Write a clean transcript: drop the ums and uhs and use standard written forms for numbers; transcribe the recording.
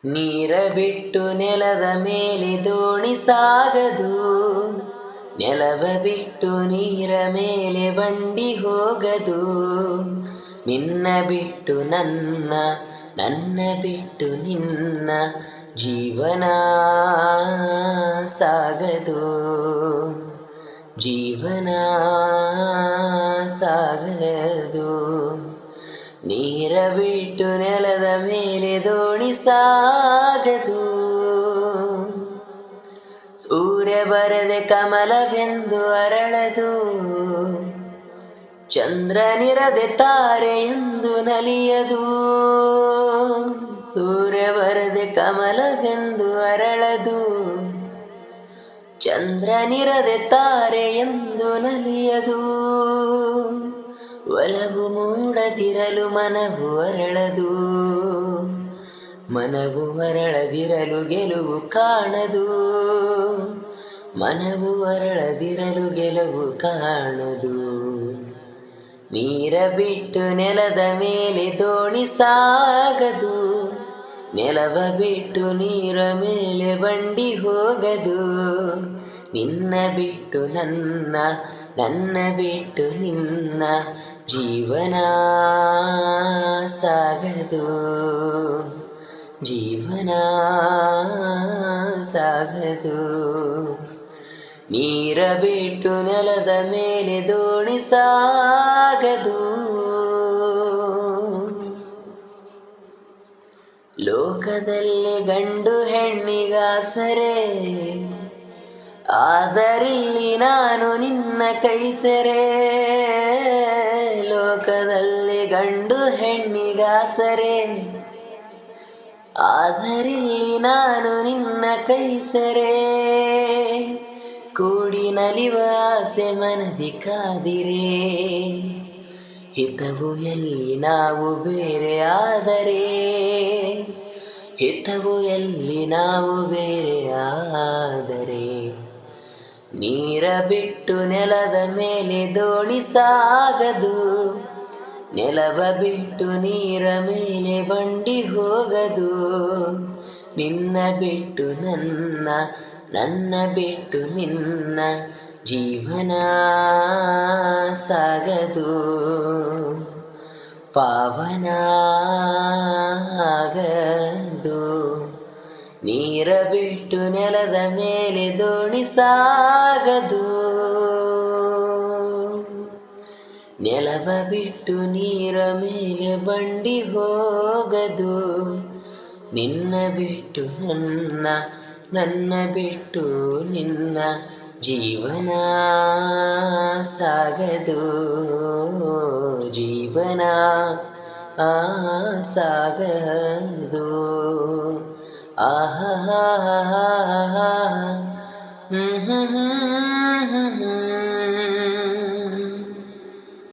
ನೀರ ಬಿಟ್ಟು ನೆಲದ ಮೇಲೆ ದೋಣಿ ಸಾಗದು, ನೆಲವ ಬಿಟ್ಟು ನೀರ ಮೇಲೆ ಬಂಡಿ ಹೋಗದು. ನಿನ್ನ ಬಿಟ್ಟು ನನ್ನ, ನನ್ನ ಬಿಟ್ಟು ನಿನ್ನ ಜೀವನ ಸಾಗದು, ಜೀವನ ಸಾಗದು. ನೀರ ಬಿಟ್ಟು ನೆಲದ ಮೇಲೆ ದೋಣಿ ಸಾಗದು. ಸೂರ್ಯ ಬರದೆ ಕಮಲವೆಂದು ಅರಳದು, ಚಂದ್ರನಿರದೆ ತಾರೆ ಎಂದು ನಲಿಯದು. ಸೂರ್ಯ ಬರದೆ ಕಮಲವೆಂದು ಅರಳದು, ಚಂದ್ರನಿರದೆ ತಾರೆ ಎಂದು ನಲಿಯದು. ಒಲವು ಮೂಡದಿರಲು ಮನವು ಅರಳದು, ಮನವು ಅರಳದಿರಲು ಗೆಲುವು ಕಾಣದು. ಮನವು ಅರಳದಿರಲು ಗೆಲುವು ಕಾಣದು. ನೀರ ಬಿಟ್ಟು ನೆಲದ ಮೇಲೆ ದೋಣಿ ಸಾಗದು, ನೆಲವ ಬಿಟ್ಟು ನೀರ ಮೇಲೆ ಬಂಡಿ ಹೋಗದು. ನಿನ್ನ ಬಿಟ್ಟು ನನ್ನ, ನನ್ನ ಬಿಟ್ಟು ನಿನ್ನ ಜೀವನ ಸಾಗದು, ಜೀವನ ಸಾಗದು. ನೀರ ಬಿಟ್ಟು ನೆಲದ ಮೇಲೆ ದೋಣಿ ಸಾಗದು. ಲೋಕದಲ್ಲಿ ಗಂಡು ಹೆಣ್ಣಿಗಾಸರೆ, ಆದರಿಲ್ಲಿ ನಾನು ನಿನ್ನ ಕೈಸರೆ. ಲೋಕದಲ್ಲಿ ಗಂಡು ಹೆಣ್ಣಿಗಾಸರೆ, ಆದರಿಲ್ಲಿ ನಾನು ನಿನ್ನ ಕೈಸರೆ. ಕೂಡಿ ನಲಿವ ಆಸೆ ಮನದಿ ಕಾದಿರೆ, ಹಿತವು ಎಲ್ಲಿ ನಾವು ಬೇರೆ ಆದರೆ, ಹಿತವು ಎಲ್ಲಿ ನಾವು ಬೇರೆ ಆದರೆ. ನೀರ ಬಿಟ್ಟು ನೆಲದ ಮೇಲೆ ದೋಣಿ ಸಾಗದು, ನೆಲವ ಬಿಟ್ಟು ನೀರ ಮೇಲೆ ಬಂಡಿ ಹೋಗದು. ನಿನ್ನ ಬಿಟ್ಟು ನನ್ನ, ನನ್ನ ಬಿಟ್ಟು ನಿನ್ನ ಜೀವನ ಸಾಗದು, ಪಾವನ ಆಗದು. ನೀರ ಬಿಟ್ಟು ನೆಲದ ಮೇಲೆ ದೋಣಿ ಸಾಗದು, ನೆಲವ ಬಿಟ್ಟು ನೀರ ಮೇಲೆ ಬಂಡಿ ಹೋಗದು. ನಿನ್ನ ಬಿಟ್ಟು ನನ್ನ, ನನ್ನ ಬಿಟ್ಟು ನಿನ್ನ ಜೀವನ ಸಾಗದು, ಜೀವನ ಸಾಗದು. ಆಹಾ